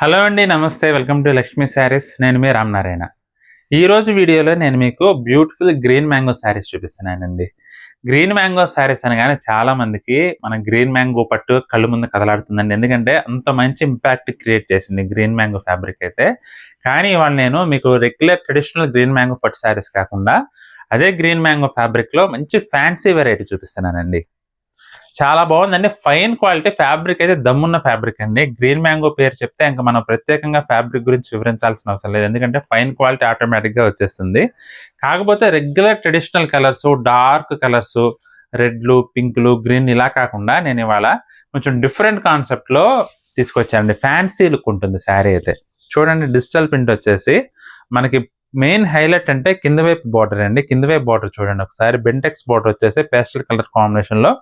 Hello అండి, నమస్తే. Welcome to Lakshmi saris. నేను మీ రామనారాయణ. ఈరోజు వీడియోలో నేను మీకు బ్యూటిఫుల్ గ్రీన్ మ్యాంగో శారీస్ చూపిస్తున్నానండి. గ్రీన్ మ్యాంగో శారీస్ అనగానే చాలామందికి మన గ్రీన్ మ్యాంగో పట్టు కళ్ళు ముందు కదలాడుతుందండి. ఎందుకంటే అంత మంచి ఇంపాక్ట్ క్రియేట్ చేసింది గ్రీన్ మ్యాంగో ఫ్యాబ్రిక్ అయితే. కానీ ఇవాళ నేను మీకు రెగ్యులర్ ట్రెడిషనల్ గ్రీన్ మ్యాంగో పట్టు శారీస్ కాకుండా అదే గ్రీన్ మ్యాంగో ఫ్యాబ్రిక్లో మంచి ఫ్యాన్సీ వెరైటీ చూపిస్తున్నానండి. చాలా బాగుందండి. ఫైన్ క్వాలిటీ ఫ్యాబ్రిక్ అయితే దమ్మున్న ఫ్యాబ్రిక్ అండి. గ్రీన్ మ్యాంగో పేరు చెప్తే ఇంకా మనం ప్రత్యేకంగా ఫ్యాబ్రిక్ గురించి వివరించాల్సిన అవసరం లేదు. ఎందుకంటే ఫైన్ క్వాలిటీ ఆటోమేటిక్గా వచ్చేస్తుంది. కాకపోతే regular traditional colours, dark colours, రెడ్లు, పింక్లు, గ్రీన్ ఇలా కాకుండా నేను ఇవాళ కొంచెం డిఫరెంట్ కాన్సెప్ట్లో తీసుకొచ్చానండి. ఫ్యాన్సీ లుక్ ఉంటుంది శారీ అయితే. చూడండి, డిజిటల్ ప్రింట్ వచ్చేసి మనకి మెయిన్ హైలైట్ అంటే కింద వైపు బార్డర్ అండి. కింద వైపు బార్డర్ చూడండి ఒకసారి. బెంటెక్స్ బార్డర్ వచ్చేసి పేస్టల్ కలర్ కాంబినేషన్లో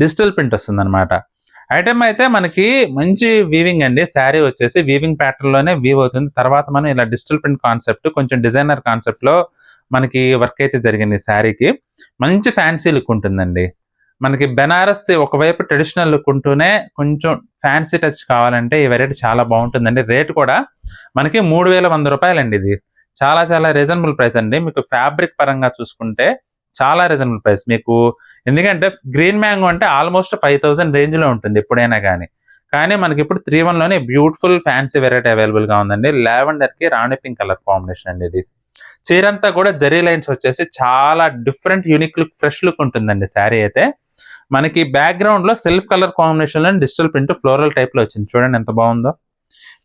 డిజిటల్ ప్రింట్ వస్తుంది అనమాట. ఐటమ్ అయితే మనకి మంచి వీవింగ్ అండి. శారీ వచ్చేసి వీవింగ్ ప్యాటర్న్ లోనే వీవ్ అవుతుంది. తర్వాత మనం ఇలా డిజిటల్ ప్రింట్ కాన్సెప్ట్, కొంచెం డిజైనర్ కాన్సెప్ట్ లో మనకి వర్క్ అయితే జరిగింది. శారీకి మంచి ఫ్యాన్సీ లుక్ ఉంటుందండి. మనకి బెనారస్ ఒకవైపు ట్రెడిషనల్ లుక్ ఉంటూనే కొంచెం ఫ్యాన్సీ టచ్ కావాలంటే ఈ వెరైటీ చాలా బాగుంటుందండి. రేట్ కూడా మనకి 3100 రూపాయలండి. ఇది చాలా చాలా రీజనబుల్ ప్రైస్ అండి. మీకు ఫ్యాబ్రిక్ పరంగా చూసుకుంటే చాలా రీజనబుల్ ప్రైస్ మీకు. ఎందుకంటే గ్రీన్ మ్యాంగో అంటే ఆల్మోస్ట్ 5000 రేంజ్లో ఉంటుంది ఎప్పుడైనా కానీ మనకి ఇప్పుడు 3-1లోనే బ్యూటిఫుల్ ఫ్యాన్సీ వెరైటీ అవైలబుల్గా ఉందండి. లావెండర్కి రాణి పింక్ కలర్ కాంబినేషన్ అండి. ఇది చీరంతా కూడా జరీ లైన్స్ వచ్చేసి చాలా different unique look, fresh look ఉంటుందండి. శారీ అయితే మనకి బ్యాక్గ్రౌండ్లో సెల్ఫ్ కలర్ కాంబినేషన్లో డిజిటల్ ప్రింట్ ఫ్లోరల్ టైప్లో వచ్చింది. చూడండి ఎంత బాగుందో.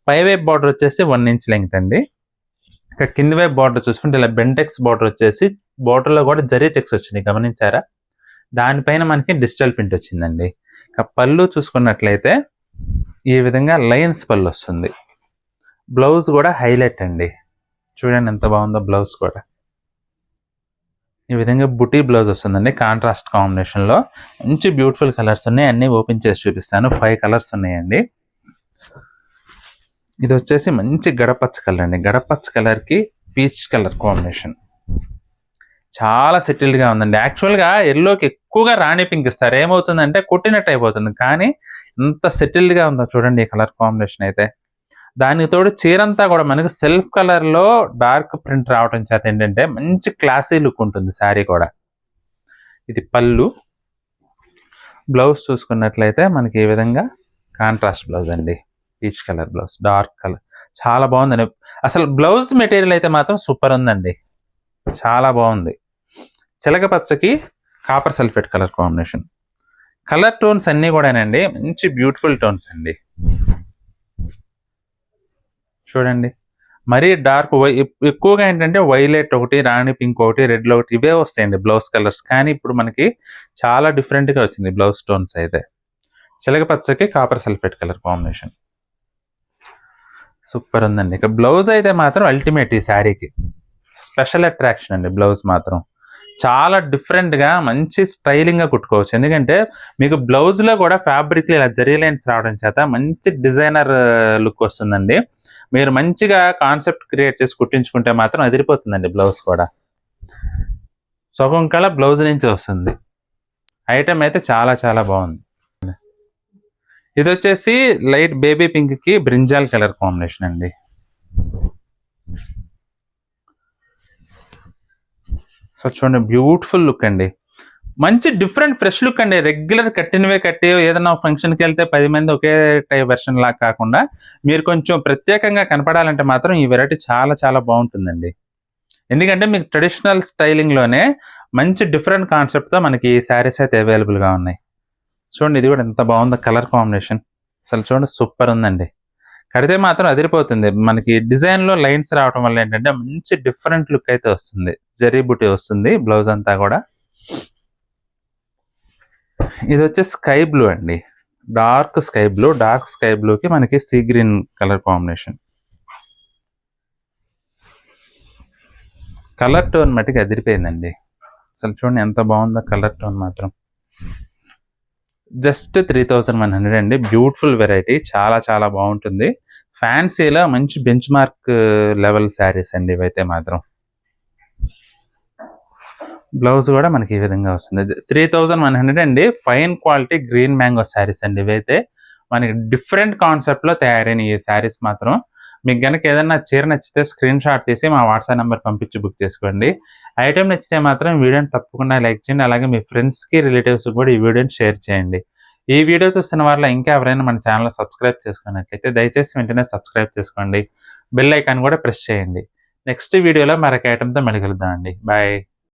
పై వైపు బార్డర్ వచ్చేసి 1 ఇంచ్ లెంగ్త్ అండి. ఇక కింద వైపు బార్డర్ చూసుకుంటే ఇలా బెంటెక్స్ బార్డర్ వచ్చేసి బార్డర్లో కూడా జరీ చెక్స్ వచ్చినాయి, గమనించారా? దానిపైన మనకి డిజిటల్ ప్రింట్ వచ్చిందండి. ఇక పళ్ళు చూసుకున్నట్లయితే ఈ విధంగా లైన్స్ పళ్ళు వస్తుంది. బ్లౌజ్ కూడా హైలైట్ అండి. చూడండి ఎంత బాగుందో. బ్లౌజ్ కూడా ఈ విధంగా బుటీ బ్లౌజ్ వస్తుందండి. కాంట్రాస్ట్ కాంబినేషన్లో మంచి బ్యూటిఫుల్ కలర్స్ ఉన్నాయి. అన్నీ ఓపెన్ చేసి చూపిస్తాను. 5 కలర్స్ ఉన్నాయండి. ఇది వచ్చేసి మంచి గడపచ్చ కలర్ అండి. గడపచ్చ కలర్కి పీచ్ కలర్ కాంబినేషన్ చాలా సెటిల్డ్గా ఉందండి. యాక్చువల్గా ఎల్లోకి ఎక్కువగా రాణి పింక్ ఇస్తారు, ఏమవుతుందంటే కొట్టినట్టు అయిపోతుంది. కానీ ఎంత సెటిల్డ్గా ఉందో చూడండి ఈ కలర్ కాంబినేషన్ అయితే. దానికి తోడు చీరంతా కూడా మనకి సెల్ఫ్ కలర్లో డార్క్ ప్రింట్ రావడం చేత ఏంటంటే మంచి క్లాసీ లుక్ ఉంటుంది శారీ కూడా. ఇది పళ్ళు. బ్లౌజ్ చూసుకున్నట్లయితే మనకి ఈ విధంగా కాంట్రాస్ట్ బ్లౌజ్ అండి. Peach colour blouse, dark colour, చాలా బాగుందండి. అసలు బ్లౌజ్ మెటీరియల్ అయితే మాత్రం సూపర్ ఉందండి, చాలా బాగుంది. చిలక పచ్చకి copper sulphate colour combination. Colour tones అన్నీ కూడానండి మంచి బ్యూటిఫుల్ టోన్స్ అండి. చూడండి, మరీ డార్క్ ఎక్కువగా ఏంటంటే వైలెట్ ఒకటి, రాణి పింక్ ఒకటి, రెడ్ ఒకటి, ఇవే వస్తాయండి బ్లౌజ్ కలర్స్. కానీ ఇప్పుడు మనకి చాలా డిఫరెంట్గా వచ్చింది బ్లౌజ్ టోన్స్ అయితే. చిలక పచ్చకి copper sulphate colour combination super ఉందండి. ఇక బ్లౌజ్ అయితే మాత్రం అల్టిమేట్. ఈ శారీకి స్పెషల్ అట్రాక్షన్ అండి. బ్లౌజ్ మాత్రం చాలా డిఫరెంట్గా మంచి స్టైలింగ్గా కుట్టుకోవచ్చు. ఎందుకంటే మీకు బ్లౌజ్లో కూడా ఫ్యాబ్రిక్లో ఇలా జరీ లైన్స్ రావడం చేత మంచి డిజైనర్ లుక్ వస్తుందండి. మీరు మంచిగా కాన్సెప్ట్ క్రియేట్ చేసి కుట్టించుకుంటే మాత్రం అదిరిపోతుందండి. బ్లౌజ్ కూడా సగం కళ బ్లౌజ్ నుంచి వస్తుంది. ఐటమ్ అయితే చాలా చాలా బాగుంది. ఇది వచ్చేసి లైట్ బేబీ పింక్కి బ్రింజాల్ కలర్ కాంబినేషన్ అండి. సో చూడండి, బ్యూటిఫుల్ లుక్ అండి. మంచి డిఫరెంట్ ఫ్రెష్ లుక్ అండి. రెగ్యులర్ కట్టినవే కట్టి ఏదైనా ఫంక్షన్కి వెళ్తే 10 మంది ఒకే టైప్ వెర్షన్ లాగా కాకుండా మీరు కొంచెం ప్రత్యేకంగా కనపడాలంటే మాత్రం ఈ వెరైటీ చాలా చాలా బాగుంటుందండి. ఎందుకంటే మీకు ట్రెడిషనల్ స్టైలింగ్లోనే మంచి డిఫరెంట్ కాన్సెప్ట్తో మనకి ఈ శారీస్ అయితే అవైలబుల్గా ఉన్నాయి. చూడండి, ఇది కూడా ఎంత బాగుందో కలర్ కాంబినేషన్. అసలు చూడండి, సూపర్ ఉందండి. కడితే మాత్రం అదిరిపోతుంది. మనకి డిజైన్లో లైన్స్ రావడం వల్ల ఏంటంటే మంచి డిఫరెంట్ లుక్ అయితే వస్తుంది. జరీ బుటీ వస్తుంది బ్లౌజ్ అంతా కూడా. ఇది వచ్చి స్కై బ్లూ అండి. Dark sky blue. Dark sky బ్లూకి మనకి sea green colour combination. Colour tone మట్టికి అదిరిపోయిందండి. అసలు చూడండి ఎంత బాగుందో కలర్ టోన్ మాత్రం. జస్ట్ 3100 అండి. బ్యూటిఫుల్ వెరైటీ, చాలా చాలా బాగుంటుంది. ఫ్యాన్సీలో మంచి బెంచ్ మార్క్ లెవెల్ శారీస్ అండి ఇవైతే మాత్రం. బ్లౌజ్ కూడా మనకి ఈ విధంగా వస్తుంది. 3100 అండి. Fine quality green mango saris అండి ఇవైతే. మనకి డిఫరెంట్ కాన్సెప్ట్లో తయారైన ఈ శారీస్ మాత్రం మీకు గనక ఏదన్నా చీర నచ్చితే స్క్రీన్ షాట్ తీసి మా వాట్సాప్ నెంబర్ పంపించి బుక్ చేసుకోండి. ఐటెం నచ్చితే మాత్రం వీడియోని తప్పకుండా లైక్ చేయండి. అలాగే మీ ఫ్రెండ్స్కి రిలేటివ్స్కి కూడా ఈ వీడియోని షేర్ చేయండి. ఈ వీడియో చూస్తున్న వాళ్ళు ఇంకా ఎవరైనా మన ఛానల్ సబ్స్క్రైబ్ చేసుకున్నట్లయితే దయచేసి వెంటనే సబ్స్క్రైబ్ చేసుకోండి. బెల్ ఐకాన్ కూడా ప్రెస్ చేయండి. నెక్స్ట్ వీడియోలో మరొక ఐటెంతో మళ్ళీ కలుద్దామండి. బాయ్.